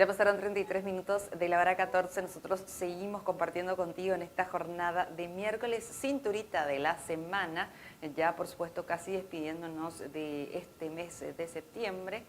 Ya pasaron 33 minutos de la hora 14. Nosotros seguimos compartiendo contigo en esta jornada de miércoles cinturita de la semana. Ya, por supuesto, casi despidiéndonos de este mes de septiembre.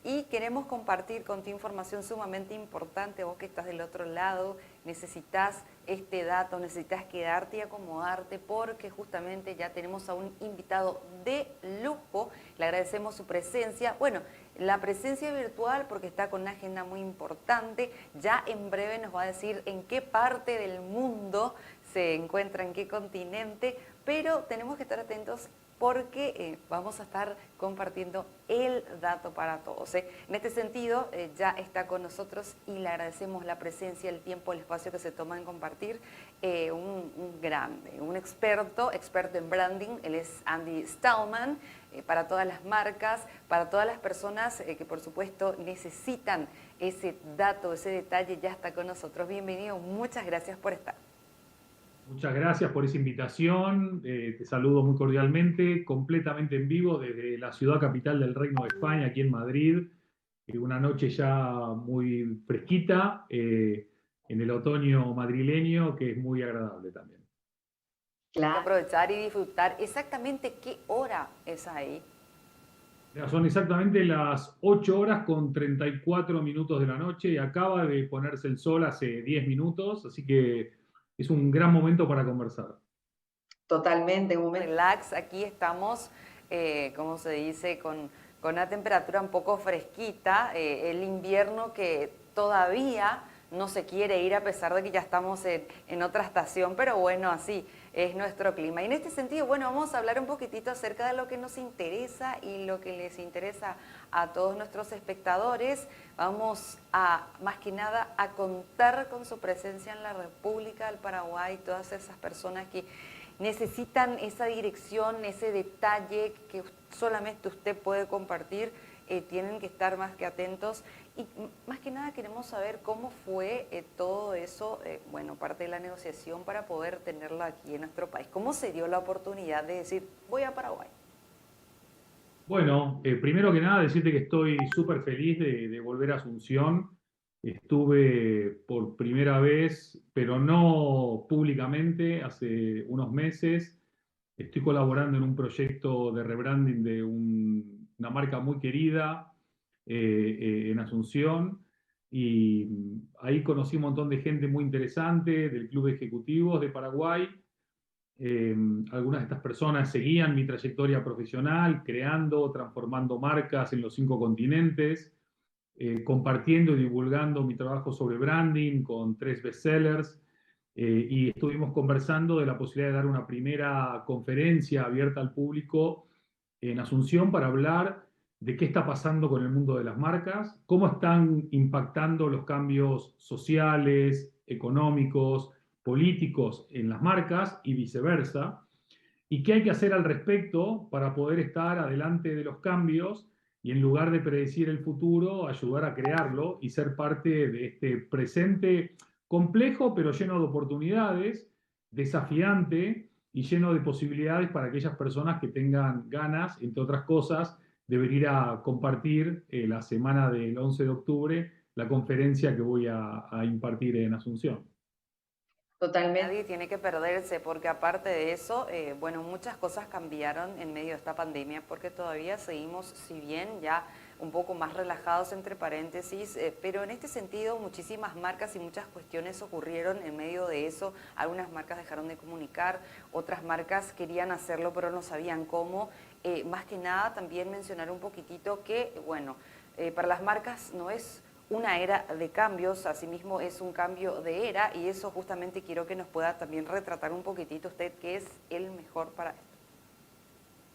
Y queremos compartir contigo información sumamente importante. Vos que estás del otro lado, necesitas este dato, necesitas quedarte y acomodarte porque justamente ya tenemos a un invitado de lujo. Le agradecemos su presencia. Bueno, la presencia virtual porque está con una agenda muy importante. Ya en breve nos va a decir en qué parte del mundo se encuentra, en qué continente, pero tenemos que estar atentos porque vamos a estar compartiendo el dato para todos. En este sentido, ya está con nosotros y le agradecemos la presencia, el tiempo, el espacio que se toma en compartir un grande, un experto en branding. Él es Andy Stallman, para todas las marcas, para todas las personas que por supuesto necesitan ese dato, ese detalle, ya está con nosotros. Bienvenido, muchas gracias por estar. Muchas gracias por esa invitación. Te saludo muy cordialmente, completamente en vivo desde la ciudad capital del Reino de España, aquí en Madrid. Una noche ya muy fresquita, en el otoño madrileño, que es muy agradable también. Hay que aprovechar y disfrutar. ¿Exactamente qué hora es ahí? Ya son exactamente las 8 horas con 34 minutos de la noche y acaba de ponerse el sol hace 10 minutos, así que es un gran momento para conversar. Totalmente, un momento relax. Aquí estamos, como se dice, con una temperatura un poco fresquita. El invierno que todavía no se quiere ir a pesar de que ya estamos en otra estación, pero bueno, así es nuestro clima. Y en este sentido, bueno, vamos a hablar un poquitito acerca de lo que nos interesa y lo que les interesa a todos nuestros espectadores. Vamos a, más que nada, a contar con su presencia en la República del Paraguay, todas esas personas que necesitan esa dirección, ese detalle que solamente usted puede compartir. Tienen que estar más que atentos y más que nada queremos saber cómo fue todo eso, bueno, parte de la negociación para poder tenerla aquí en nuestro país. ¿Cómo se dio la oportunidad de decir, voy a Paraguay? Bueno, primero que nada decirte que estoy súper feliz de volver a Asunción. Estuve por primera vez, pero no públicamente, hace unos meses. Estoy colaborando en un proyecto de rebranding de una marca muy querida en Asunción. Y ahí conocí un montón de gente muy interesante del Club de Ejecutivos de Paraguay. Algunas de estas personas seguían mi trayectoria profesional, creando, transformando marcas en los 5 continentes, compartiendo y divulgando mi trabajo sobre branding con 3 bestsellers. Y estuvimos conversando de la posibilidad de dar una primera conferencia abierta al público en Asunción para hablar de qué está pasando con el mundo de las marcas, cómo están impactando los cambios sociales, económicos, políticos en las marcas y viceversa, y qué hay que hacer al respecto para poder estar adelante de los cambios y en lugar de predecir el futuro, ayudar a crearlo y ser parte de este presente complejo pero lleno de oportunidades, desafiante y lleno de posibilidades para aquellas personas que tengan ganas, entre otras cosas, de venir a compartir la semana del 11 de octubre la conferencia que voy a impartir en Asunción. Totalmente. Nadie tiene que perderse porque aparte de eso, bueno, muchas cosas cambiaron en medio de esta pandemia porque todavía seguimos, si bien ya un poco más relajados entre paréntesis, pero en este sentido muchísimas marcas y muchas cuestiones ocurrieron en medio de eso. Algunas marcas dejaron de comunicar, otras marcas querían hacerlo pero no sabían cómo. Más que nada también mencionar un poquitito que, bueno, para las marcas no es una era de cambios, asimismo es un cambio de era y eso justamente quiero que nos pueda también retratar un poquitito usted qué es el mejor para esto.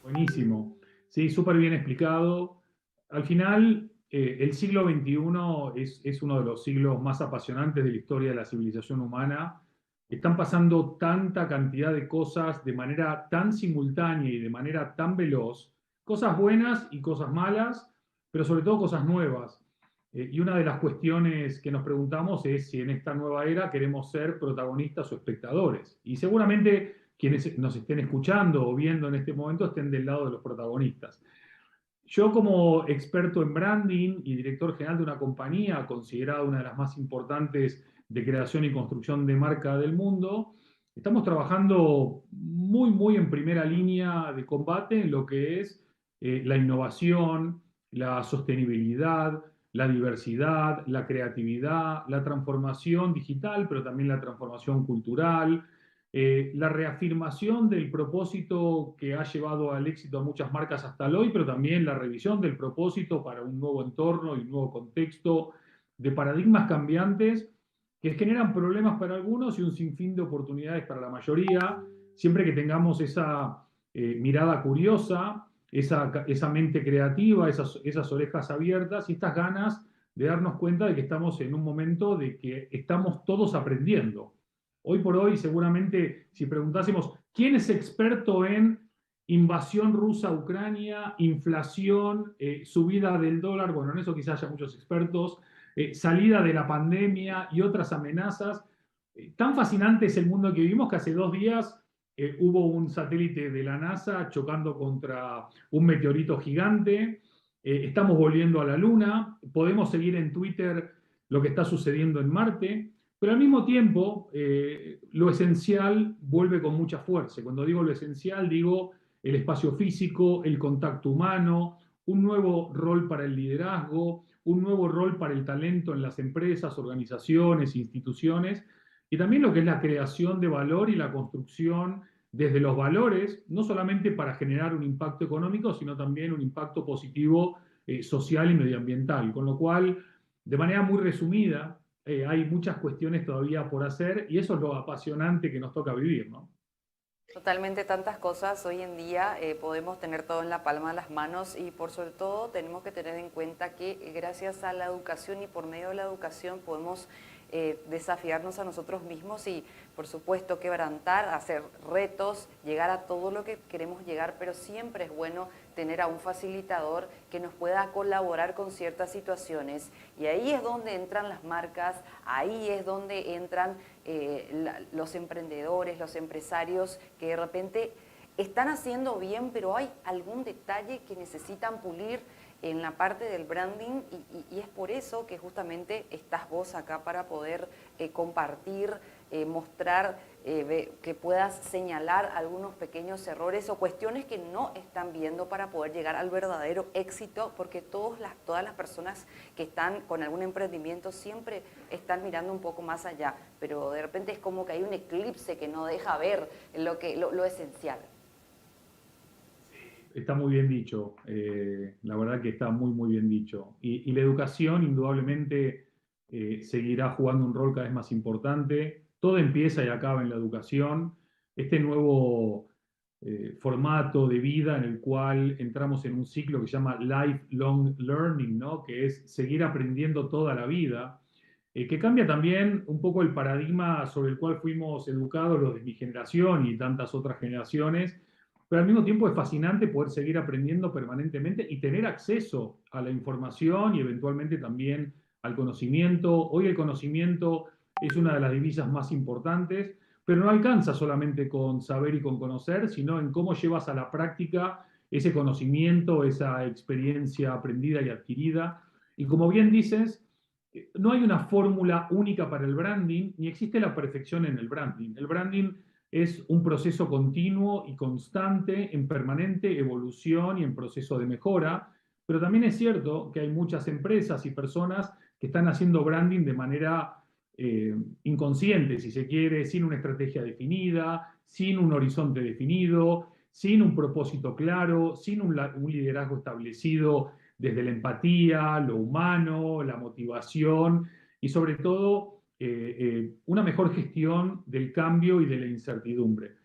Buenísimo. Sí, súper bien explicado. Al final, el siglo XXI es uno de los siglos más apasionantes de la historia de la civilización humana. Están pasando tanta cantidad de cosas de manera tan simultánea y de manera tan veloz, cosas buenas y cosas malas, pero sobre todo cosas nuevas. Y una de las cuestiones que nos preguntamos es si en esta nueva era queremos ser protagonistas o espectadores. Y seguramente quienes nos estén escuchando o viendo en este momento estén del lado de los protagonistas. Yo como experto en branding y director general de una compañía considerada una de las más importantes de creación y construcción de marca del mundo, estamos trabajando muy en primera línea de combate en lo que es la innovación, la sostenibilidad, la diversidad, la creatividad, la transformación digital, pero también la transformación cultural, la reafirmación del propósito que ha llevado al éxito a muchas marcas hasta hoy, pero también la revisión del propósito para un nuevo entorno y un nuevo contexto de paradigmas cambiantes que generan problemas para algunos y un sinfín de oportunidades para la mayoría, siempre que tengamos esa mirada curiosa, esa mente creativa, esas orejas abiertas y estas ganas de darnos cuenta de que estamos en un momento de que estamos todos aprendiendo. Hoy por hoy, seguramente, si preguntásemos quién es experto en invasión rusa a Ucrania, inflación, subida del dólar, bueno, en eso quizás haya muchos expertos, salida de la pandemia y otras amenazas. Tan fascinante es el mundo que vivimos que hace 2 días hubo un satélite de la NASA chocando contra un meteorito gigante. Estamos volviendo a la Luna. Podemos seguir en Twitter lo que está sucediendo en Marte. Pero al mismo tiempo, lo esencial vuelve con mucha fuerza. Cuando digo lo esencial, digo el espacio físico, el contacto humano, un nuevo rol para el liderazgo, un nuevo rol para el talento en las empresas, organizaciones, instituciones, y también lo que es la creación de valor y la construcción desde los valores, no solamente para generar un impacto económico, sino también un impacto positivo social y medioambiental. Con lo cual, de manera muy resumida, hay muchas cuestiones todavía por hacer y eso es lo apasionante que nos toca vivir, ¿no? Totalmente, tantas cosas hoy en día, podemos tener todo en la palma de las manos y por sobre todo tenemos que tener en cuenta que gracias a la educación y por medio de la educación podemos desafiarnos a nosotros mismos y por supuesto quebrantar, hacer retos, llegar a todo lo que queremos llegar, pero siempre es bueno tener a un facilitador que nos pueda colaborar con ciertas situaciones y ahí es donde entran las marcas, ahí es donde entran los emprendedores, los empresarios que de repente están haciendo bien, pero hay algún detalle que necesitan pulir en la parte del branding y es por eso que justamente estás vos acá para poder compartir, mostrar, que puedas señalar algunos pequeños errores o cuestiones que no están viendo para poder llegar al verdadero éxito, porque todas las personas que están con algún emprendimiento siempre están mirando un poco más allá, pero de repente es como que hay un eclipse que no deja ver lo esencial. Está muy bien dicho, la verdad que está muy bien dicho. Y la educación indudablemente seguirá jugando un rol cada vez más importante. Todo empieza y acaba en la educación. Este nuevo formato de vida en el cual entramos en un ciclo que se llama lifelong learning, ¿no? Que es seguir aprendiendo toda la vida, que cambia también un poco el paradigma sobre el cual fuimos educados los de mi generación y tantas otras generaciones, pero al mismo tiempo es fascinante poder seguir aprendiendo permanentemente y tener acceso a la información y eventualmente también al conocimiento. Hoy el conocimiento es una de las divisas más importantes, pero no alcanza solamente con saber y con conocer, sino en cómo llevas a la práctica ese conocimiento, esa experiencia aprendida y adquirida. Y como bien dices, no hay una fórmula única para el branding, ni existe la perfección en el branding. El branding es un proceso continuo y constante, en permanente evolución y en proceso de mejora, pero también es cierto que hay muchas empresas y personas que están haciendo branding de manera inconsciente, si se quiere, sin una estrategia definida, sin un horizonte definido, sin un propósito claro, sin un liderazgo establecido desde la empatía, lo humano, la motivación y sobre todo una mejor gestión del cambio y de la incertidumbre.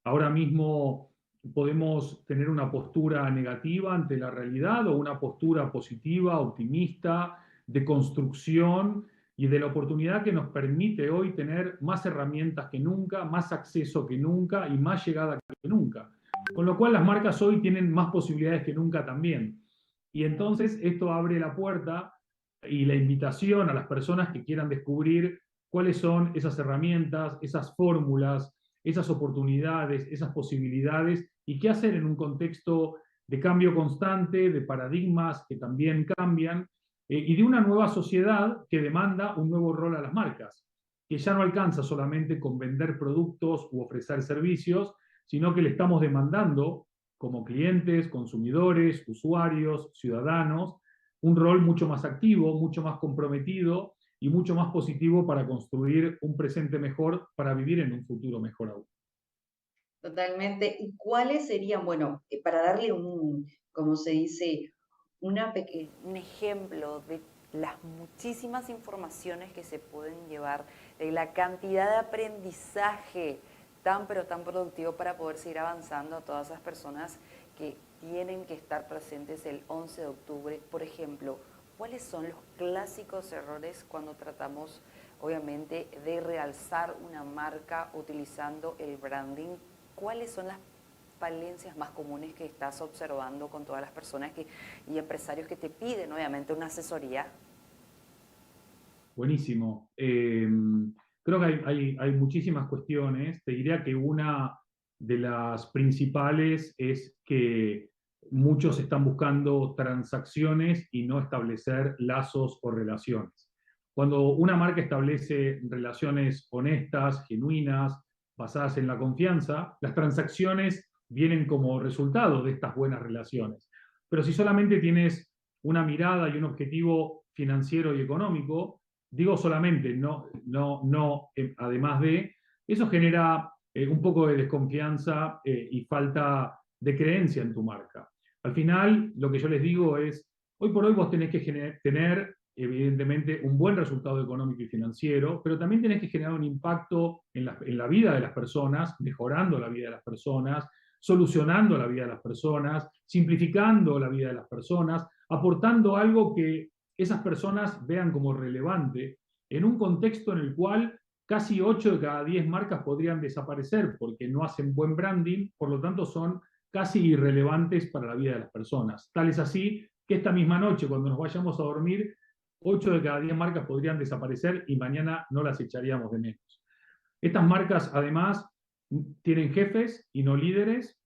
Ahora mismo podemos tener una postura negativa ante la realidad o una postura positiva, optimista, de construcción y de la oportunidad que nos permite hoy tener más herramientas que nunca, más acceso que nunca y más llegada que nunca. Con lo cual las marcas hoy tienen más posibilidades que nunca también. Y entonces esto abre la puerta y la invitación a las personas que quieran descubrir cuáles son esas herramientas, esas fórmulas, esas oportunidades, esas posibilidades y qué hacer en un contexto de cambio constante, de paradigmas que también cambian, y de una nueva sociedad que demanda un nuevo rol a las marcas, que ya no alcanza solamente con vender productos u ofrecer servicios, sino que le estamos demandando como clientes, consumidores, usuarios, ciudadanos, un rol mucho más activo, mucho más comprometido y mucho más positivo para construir un presente mejor, para vivir en un futuro mejor aún. Totalmente. ¿Y cuáles serían, bueno, para darle un, como se dice, una pequeña... Un ejemplo de las muchísimas informaciones que se pueden llevar, de la cantidad de aprendizaje tan pero tan productivo para poder seguir avanzando a todas esas personas que tienen que estar presentes el 11 de octubre? Por ejemplo, ¿cuáles son los clásicos errores cuando tratamos, obviamente, de realzar una marca utilizando el branding? ¿Cuáles son las falencias más comunes que estás observando con todas las personas y empresarios que te piden, obviamente, una asesoría? Buenísimo. Creo que hay muchísimas cuestiones. Te diría que una de las principales es que muchos están buscando transacciones y no establecer lazos o relaciones. Cuando una marca establece relaciones honestas, genuinas, basadas en la confianza, las transacciones vienen como resultado de estas buenas relaciones. Pero si solamente tienes una mirada y un objetivo financiero y económico, digo solamente, además de, eso genera un poco de desconfianza y falta de creencia en tu marca. Al final, lo que yo les digo es, hoy por hoy vos tenés que tener, evidentemente, un buen resultado económico y financiero, pero también tenés que generar un impacto en la vida de las personas, mejorando la vida de las personas, solucionando la vida de las personas, simplificando la vida de las personas, aportando algo que esas personas vean como relevante en un contexto en el cual casi 8 de cada 10 marcas podrían desaparecer porque no hacen buen branding, por lo tanto son casi irrelevantes para la vida de las personas. Tal es así que esta misma noche, cuando nos vayamos a dormir, 8 de cada 10 marcas podrían desaparecer y mañana no las echaríamos de menos. Estas marcas, además, tienen jefes y no líderes,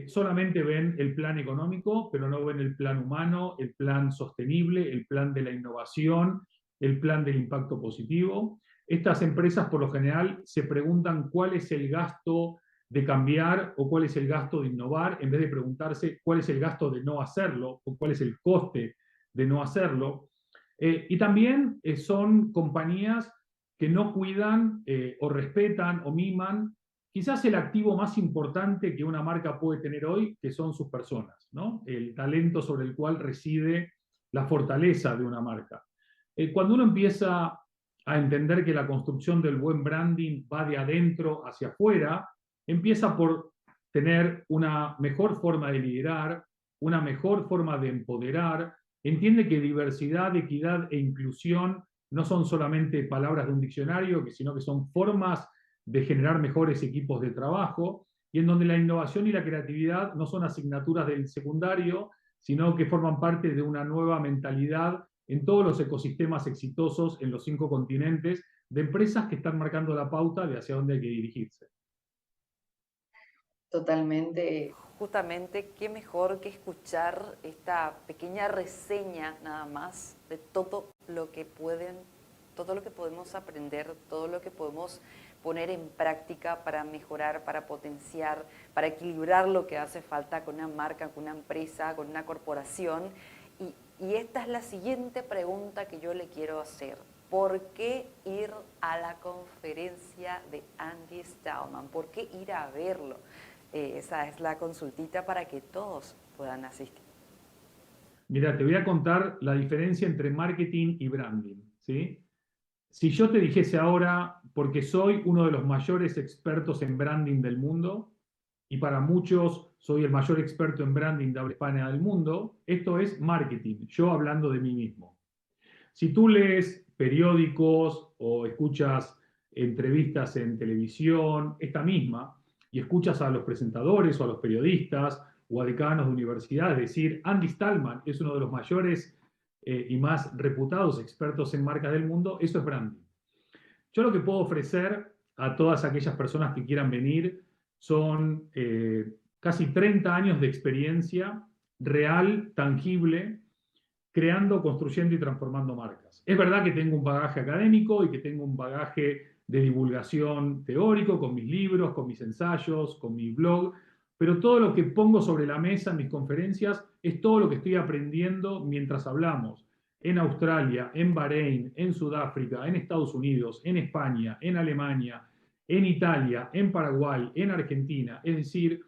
solamente ven el plan económico, pero no ven el plan humano, el plan sostenible, el plan de la innovación, el plan del impacto positivo. Estas empresas, por lo general, se preguntan cuál es el gasto de cambiar o cuál es el gasto de innovar, en vez de preguntarse cuál es el gasto de no hacerlo o cuál es el coste de no hacerlo. Y también son compañías que no cuidan o respetan o miman quizás el activo más importante que una marca puede tener hoy, que son sus personas, ¿no? El talento sobre el cual reside la fortaleza de una marca. Cuando uno empieza a entender que la construcción del buen branding va de adentro hacia afuera, empieza por tener una mejor forma de liderar, una mejor forma de empoderar, entiende que diversidad, equidad e inclusión no son solamente palabras de un diccionario, sino que son formas de generar mejores equipos de trabajo, y en donde la innovación y la creatividad no son asignaturas del secundario, sino que forman parte de una nueva mentalidad en todos los ecosistemas exitosos en los 5 continentes, de empresas que están marcando la pauta de hacia dónde hay que dirigirse. Totalmente. Justamente, qué mejor que escuchar esta pequeña reseña nada más de todo lo que todo lo que podemos aprender, todo lo que podemos poner en práctica para mejorar, para potenciar, para equilibrar lo que hace falta con una marca, con una empresa, con una corporación. Y esta es la siguiente pregunta que yo le quiero hacer. ¿Por qué ir a la conferencia de Andy Stallman? ¿Por qué ir a verlo? Esa es la consultita para que todos puedan asistir. Mira, te voy a contar la diferencia entre marketing y branding, ¿sí? Si yo te dijese ahora, porque soy uno de los mayores expertos en branding del mundo, y para muchos soy el mayor experto en branding de habla hispana del mundo, esto es marketing, yo hablando de mí mismo. Si tú lees periódicos o escuchas entrevistas en televisión, esta misma, y escuchas a los presentadores o a los periodistas o a decanos de universidades decir, Andy Stallman es uno de los mayores y más reputados expertos en marcas del mundo, eso es branding. Yo lo que puedo ofrecer a todas aquellas personas que quieran venir son casi 30 años de experiencia real, tangible, creando, construyendo y transformando marcas. Es verdad que tengo un bagaje académico y que tengo un bagaje de divulgación teórico con mis libros, con mis ensayos, con mi blog, pero todo lo que pongo sobre la mesa en mis conferencias es todo lo que estoy aprendiendo mientras hablamos en Australia, en Bahrein, en Sudáfrica, en Estados Unidos, en España, en Alemania, en Italia, en Paraguay, en Argentina. Es decir,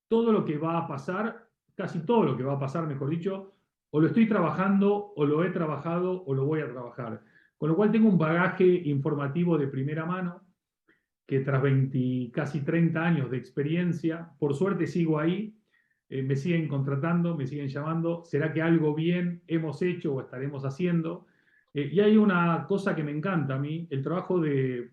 todo lo que va a pasar, casi todo lo que va a pasar, mejor dicho, o lo estoy trabajando, o lo he trabajado, o lo voy a trabajar. Con lo cual tengo un bagaje informativo de primera mano, que tras 20, casi 30 años de experiencia, por suerte sigo ahí, me siguen contratando, me siguen llamando, ¿será que algo bien hemos hecho o estaremos haciendo? Y hay una cosa que me encanta a mí, el trabajo de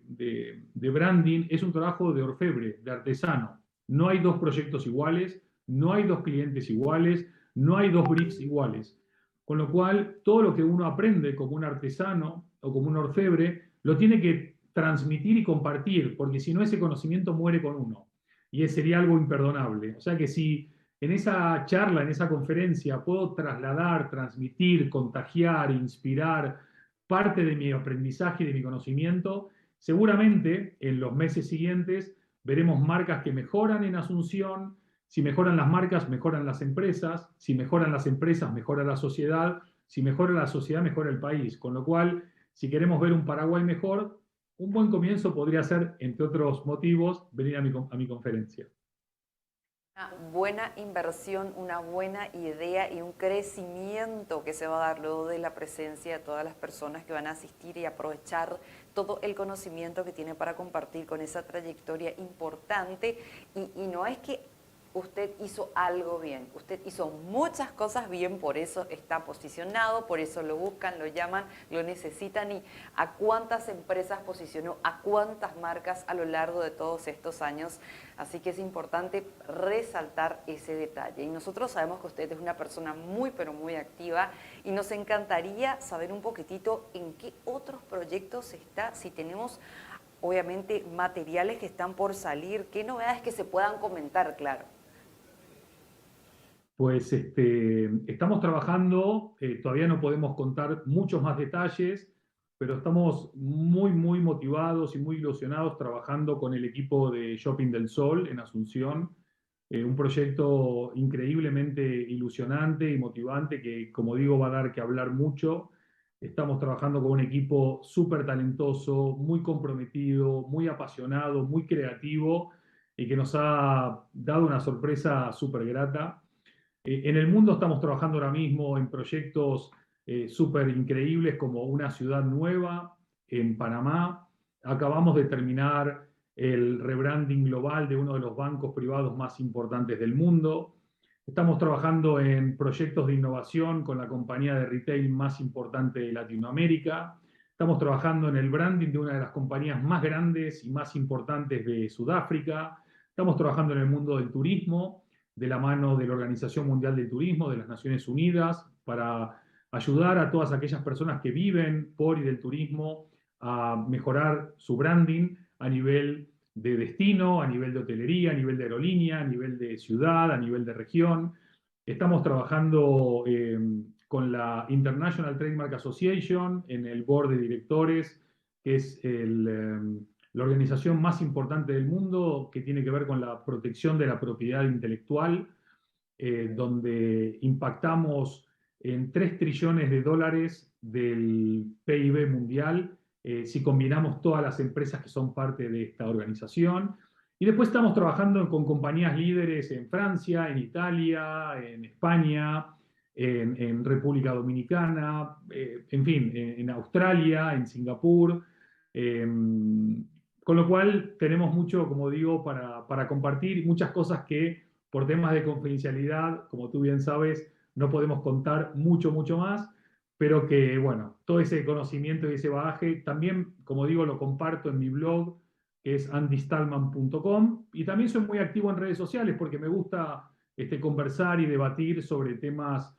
branding es un trabajo de orfebre, de artesano. No hay dos proyectos iguales, no hay dos clientes iguales, no hay dos briefs iguales. Con lo cual, todo lo que uno aprende como un artesano o como un orfebre, lo tiene que transmitir y compartir, porque si no ese conocimiento muere con uno. Y sería algo imperdonable. O sea que si en esa charla, en esa conferencia, puedo trasladar, transmitir, contagiar, inspirar parte de mi aprendizaje y de mi conocimiento, seguramente en los meses siguientes veremos marcas que mejoran en Asunción. Si mejoran las marcas, mejoran las empresas. Si mejoran las empresas, mejora la sociedad. Si mejora la sociedad, mejora el país. Con lo cual, si queremos ver un Paraguay mejor, un buen comienzo podría ser, entre otros motivos, venir a mi conferencia. Una buena inversión, una buena idea y un crecimiento que se va a dar luego de la presencia de todas las personas que van a asistir y aprovechar todo el conocimiento que tiene para compartir con esa trayectoria importante. Y no es que usted hizo algo bien, usted hizo muchas cosas bien, por eso está posicionado, por eso lo buscan, lo llaman, lo necesitan. Y a cuántas empresas posicionó, a cuántas marcas a lo largo de todos estos años. Así que es importante resaltar ese detalle. Y nosotros sabemos que usted es una persona muy, pero muy activa, y nos encantaría saber un poquitito en qué otros proyectos está, si tenemos obviamente materiales que están por salir, qué novedades que se puedan comentar, claro. Pues estamos trabajando, todavía no podemos contar muchos más detalles, pero estamos muy, muy motivados y muy ilusionados trabajando con el equipo de Shopping del Sol en Asunción. Un proyecto increíblemente ilusionante y motivante que, como digo, va a dar que hablar mucho. Estamos trabajando con un equipo súper talentoso, muy comprometido, muy apasionado, muy creativo y que nos ha dado una sorpresa súper grata. En el mundo estamos trabajando ahora mismo en proyectos súper increíbles como una ciudad nueva en Panamá. Acabamos de terminar el rebranding global de uno de los bancos privados más importantes del mundo. Estamos trabajando en proyectos de innovación con la compañía de retail más importante de Latinoamérica. Estamos trabajando en el branding de una de las compañías más grandes y más importantes de Sudáfrica. Estamos trabajando en el mundo del turismo, de la mano de la Organización Mundial del Turismo, de las Naciones Unidas, para ayudar a todas aquellas personas que viven por y del turismo a mejorar su branding a nivel de destino, a nivel de hotelería, a nivel de aerolínea, a nivel de ciudad, a nivel de región. Estamos trabajando con la International Trademark Association en el board de directores, que es la organización más importante del mundo que tiene que ver con la protección de la propiedad intelectual, donde impactamos en 3 trillones de dólares del PIB mundial, si combinamos todas las empresas que son parte de esta organización. Y después estamos trabajando con compañías líderes en Francia, en Italia, en España, en República Dominicana, en fin, en Australia, en Singapur. Con lo cual tenemos mucho, como digo, para compartir, muchas cosas que por temas de confidencialidad, como tú bien sabes, no podemos contar mucho, mucho más, pero que, bueno, todo ese conocimiento y ese bagaje también, como digo, lo comparto en mi blog, que es andystallman.com, y también soy muy activo en redes sociales porque me gusta conversar y debatir sobre temas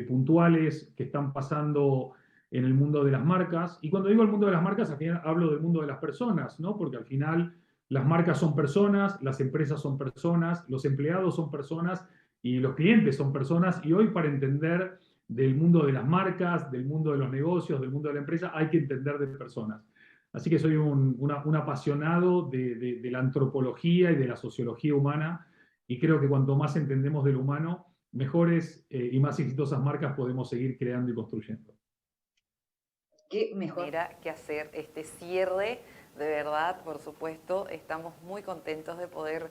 puntuales que están pasando en el mundo de las marcas. Y cuando digo el mundo de las marcas, al final hablo del mundo de las personas, ¿no? Porque al final las marcas son personas, las empresas son personas, los empleados son personas y los clientes son personas. Y hoy para entender del mundo de las marcas, del mundo de los negocios, del mundo de la empresa, hay que entender de personas. Así que soy un apasionado de la antropología y de la sociología humana, y creo que cuanto más entendemos de lo humano, mejores y más exitosas marcas podemos seguir creando y construyendo. Qué mejor. Manera que hacer este cierre, de verdad, por supuesto, estamos muy contentos de poder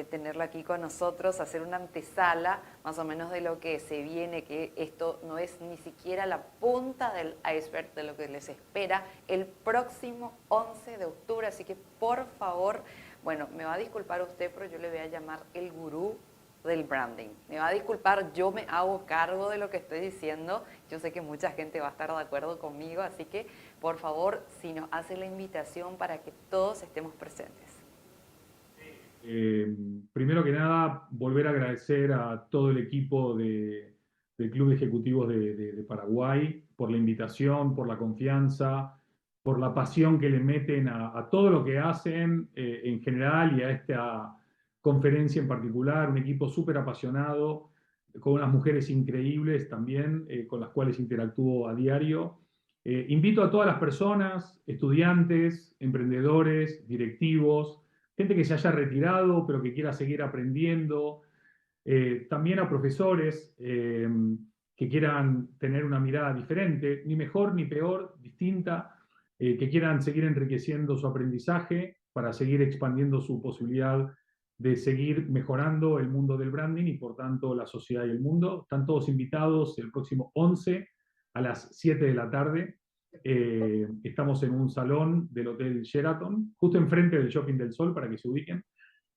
tenerla aquí con nosotros, hacer una antesala más o menos de lo que se viene, que esto no es ni siquiera la punta del iceberg de lo que les espera el próximo 11 de octubre, así que por favor, bueno, me va a disculpar usted, pero yo le voy a llamar el gurú del branding. Me va a disculpar, yo me hago cargo de lo que estoy diciendo, yo sé que mucha gente va a estar de acuerdo conmigo, así que por favor, si nos hace la invitación para que todos estemos presentes. Primero que nada, volver a agradecer a todo el equipo del Club de Ejecutivos de Paraguay por la invitación, por la confianza, por la pasión que le meten a todo lo que hacen en general y a esta conferencia en particular. Un equipo súper apasionado, con unas mujeres increíbles también, con las cuales interactúo a diario. Invito a todas las personas, estudiantes, emprendedores, directivos, gente que se haya retirado pero que quiera seguir aprendiendo, también a profesores que quieran tener una mirada diferente, ni mejor ni peor, distinta, que quieran seguir enriqueciendo su aprendizaje para seguir expandiendo su posibilidad de seguir mejorando el mundo del branding y por tanto la sociedad y el mundo. Están todos invitados el próximo 11 a las 7 de la tarde. Estamos en un salón del Hotel Sheraton, justo enfrente del Shopping del Sol, para que se ubiquen.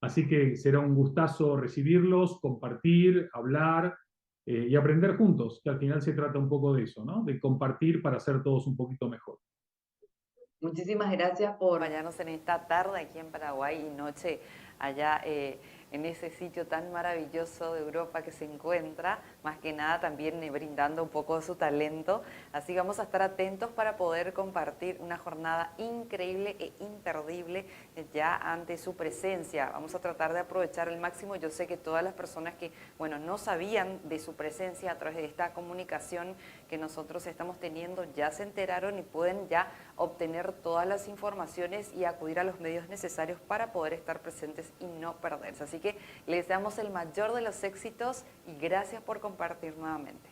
Así que será un gustazo recibirlos, compartir, hablar y aprender juntos, que al final se trata un poco de eso, ¿no? De compartir para hacer todos un poquito mejor. Muchísimas gracias por acompañarnos en esta tarde aquí en Paraguay y noche allá en ese sitio tan maravilloso de Europa que se encuentra, más que nada también brindando un poco de su talento. Así vamos a estar atentos para poder compartir una jornada increíble e imperdible ya ante su presencia. Vamos a tratar de aprovechar al máximo. Yo sé que todas las personas que, bueno, no sabían de su presencia a través de esta comunicación que nosotros estamos teniendo, ya se enteraron y pueden ya obtener todas las informaciones y acudir a los medios necesarios para poder estar presentes y no perderse. Así que les deseamos el mayor de los éxitos y gracias por compartir nuevamente.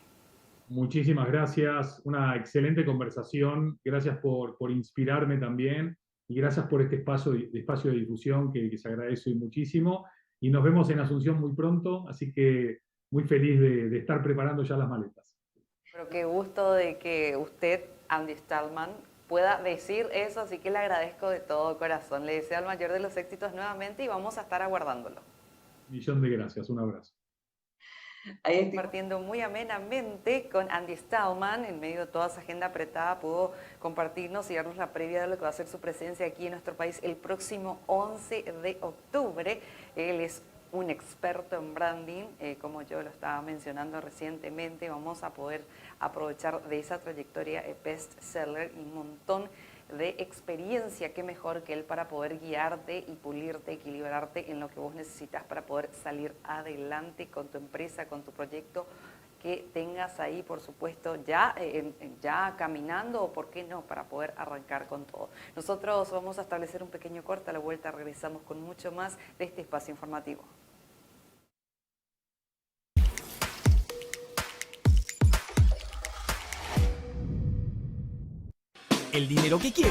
Muchísimas gracias, una excelente conversación, gracias por inspirarme también y gracias por este espacio de difusión que se agradece muchísimo y nos vemos en Asunción muy pronto, así que muy feliz de estar preparando ya las maletas. Pero qué gusto de que usted, Andy Stallman, pueda decir eso, así que le agradezco de todo corazón. Le deseo el mayor de los éxitos nuevamente y vamos a estar aguardándolo. Millón de gracias, un abrazo. ahí estoy. Compartiendo muy amenamente con Andy Stallman, en medio de toda esa agenda apretada, pudo compartirnos y darnos la previa de lo que va a ser su presencia aquí en nuestro país el próximo 11 de octubre. Él es un experto en branding, como yo lo estaba mencionando recientemente. Vamos a poder aprovechar de esa trayectoria bestseller y un montón de experiencia, qué mejor que él para poder guiarte y pulirte, equilibrarte en lo que vos necesitas para poder salir adelante con tu empresa, con tu proyecto que tengas ahí, por supuesto, ya caminando o por qué no, para poder arrancar con todo. Nosotros vamos a establecer un pequeño corte, a la vuelta regresamos con mucho más de este espacio informativo. El dinero que quieres